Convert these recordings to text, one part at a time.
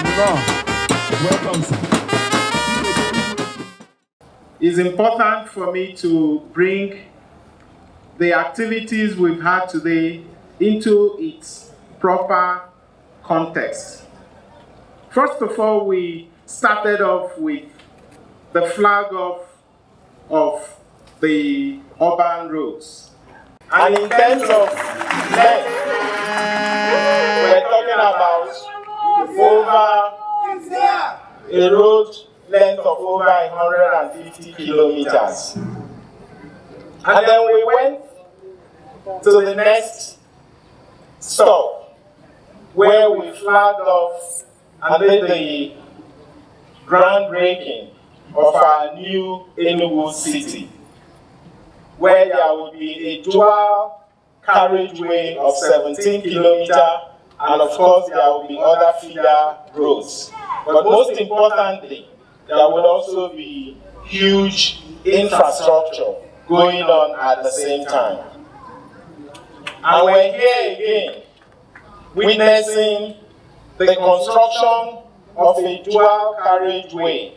Welcome, sir. It's important for me to bring the activities we've had today into its proper context. First of all, we started off with the flag of the urban roads. And in terms of length, we're talking about a road length of over 150 kilometers. And then we went to the next stop where we flagged off and did the groundbreaking of our new Enugu city, where there will be a dual carriageway of 17 kilometers, and of course there will be other feeder roads. But most importantly, there will also be huge infrastructure going on at the same time. And we're here again, witnessing the construction of a dual carriageway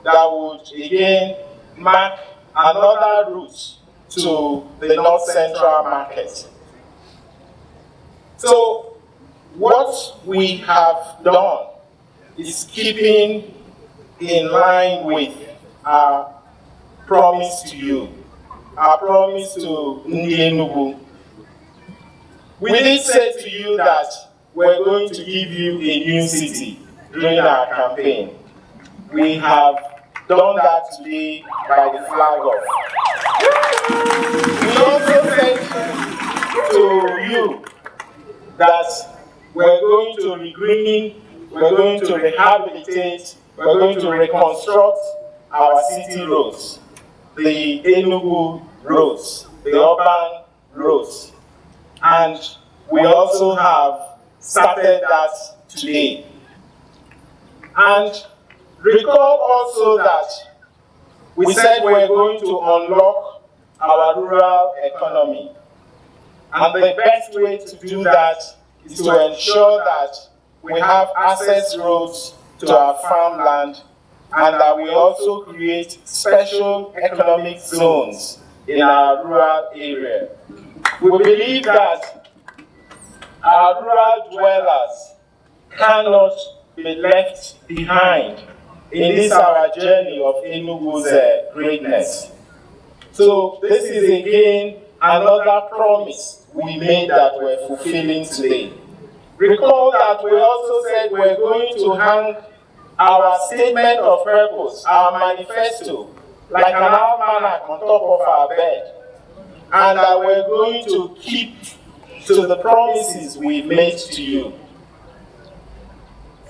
that would again mark another route to the North Central market. So what we have done is keeping in line with our promise to you, our promise to Ndi Enugu. We did say to you that we're going to give you a new city during our campaign. We have done that today by the flag off. We also said to you that we're going to regreen, we're going to rehabilitate, we're going to reconstruct our city roads, the Enugu roads, the urban roads. And we also have started that today. And recall also that we said we're going to unlock our rural economy. And the best way to do that is to ensure that we have access roads to our farmland and that we also create special economic zones in our rural area. We believe that our rural dwellers cannot be left behind in this our journey of Enugu's greatness. So this is again another promise we made that we're fulfilling today. Recall that we also said we're going to hang our statement of purpose, our manifesto, like an almanac on top of our bed, and that we're going to keep to the promises we made to you.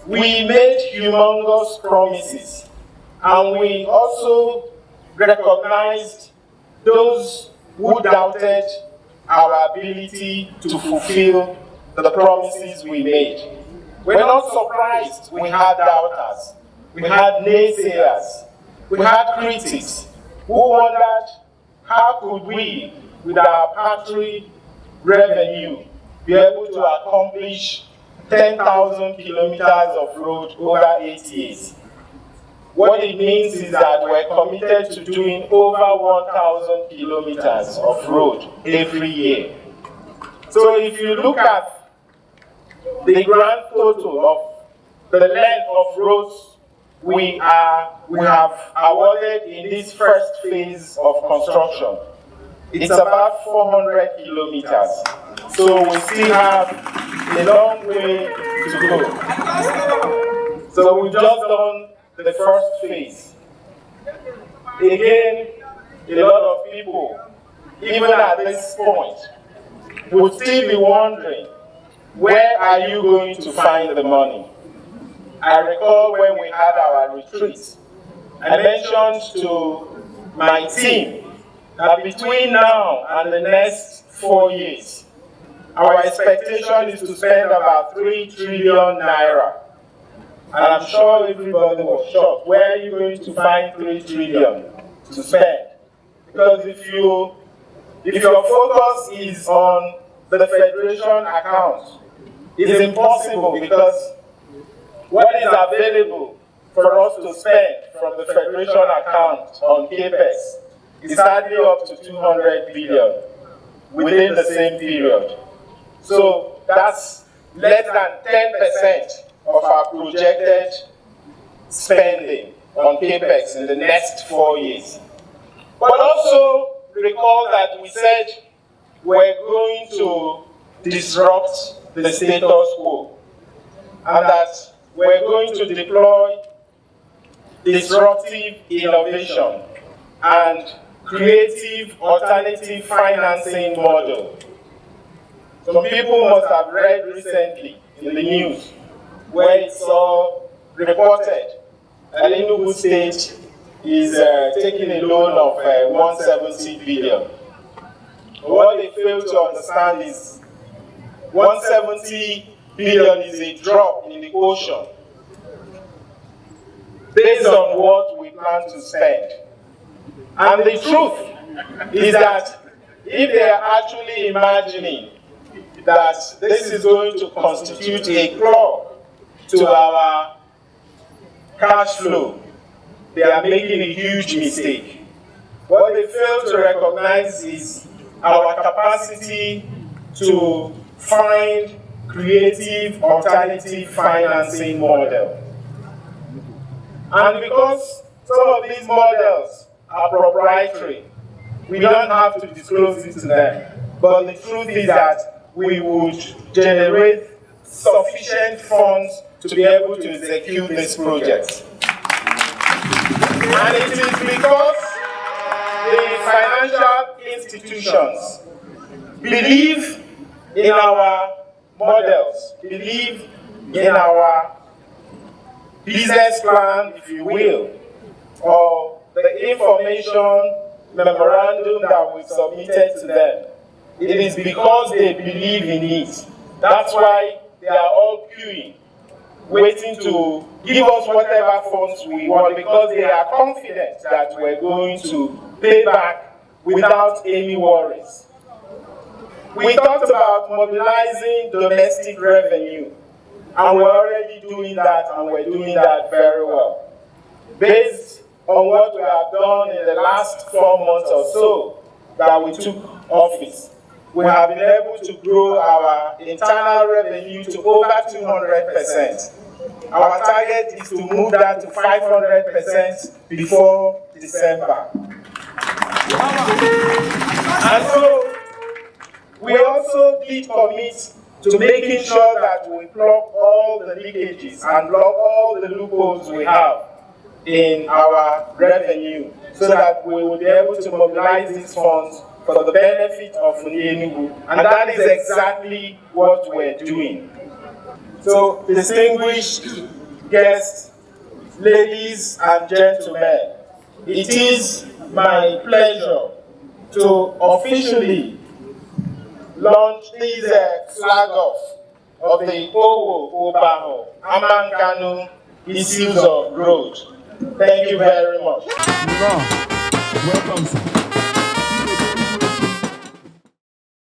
We made humongous promises, and we also recognized those who doubted our ability to fulfill the promises we made. We're not surprised we had doubters, we had naysayers, we had critics who wondered how could we, with our paltry revenue, be able to accomplish 10,000 kilometers of road over 8 years. What it means is that we're committed to doing over 1,000 kilometers of road every year. So if you look at the grand total of the length of roads we have awarded in this first phase of construction, it's about 400 kilometers. So we still have a long way to go. So we've just done the first phase. Again, a lot of people, even at this point, would still be wondering, where are you going to find the money? I recall when we had our retreat, I mentioned to my team that between now and the next 4 years, our expectation is to spend about 3 trillion naira. And I'm sure everybody was shocked. Where are you going to find 3 trillion to spend? Because if your focus is on the federation account, it's impossible because what is available for us to spend from the Federation account on CAPEX is hardly up to 200 billion within the same period. So that's less than 10% of our projected spending on CAPEX in the next 4 years. But also recall that we said we're going to disrupt the status quo, and that we're going to deploy disruptive innovation and creative alternative financing model. Some people must have read recently in the news where it's all reported that Enugu State is taking a loan of 170 billion. But what they fail to understand is 170 billion is a drop in the ocean based on what we plan to spend. And the truth is that if they are actually imagining that this is going to constitute a claw to our cash flow, they are making a huge mistake. What they fail to recognize is our capacity to find creative alternative financing model. And because some of these models are proprietary, we don't have to disclose it to them. But the truth is that we would generate sufficient funds to be able to execute this project. And it is because the financial institutions believe in our models, believe in our business plan, if you will, or the information memorandum that we've submitted to them. It is because they believe in it. That's why they are all queuing, waiting to give us whatever funds we want, because they are confident that we're going to pay back without any worries. We talked about mobilizing domestic revenue, and we're already doing that, and we're doing that very well. Based on what we have done in the last 4 months or so that we took office, we have been able to grow our internal revenue to over 200%. Our target is to move that to 500% before December. And so, we also did commit to making sure that we plug all the leakages and plug all the loopholes we have in our revenue, so that we will be able to mobilize these funds for the benefit of Enugu. And that is exactly what we're doing. So, distinguished guests, ladies and gentlemen, it is my pleasure to officially launch this flag off of the Owo Obaho Amankanu Issues of Road. Thank you very much. Welcome, sir.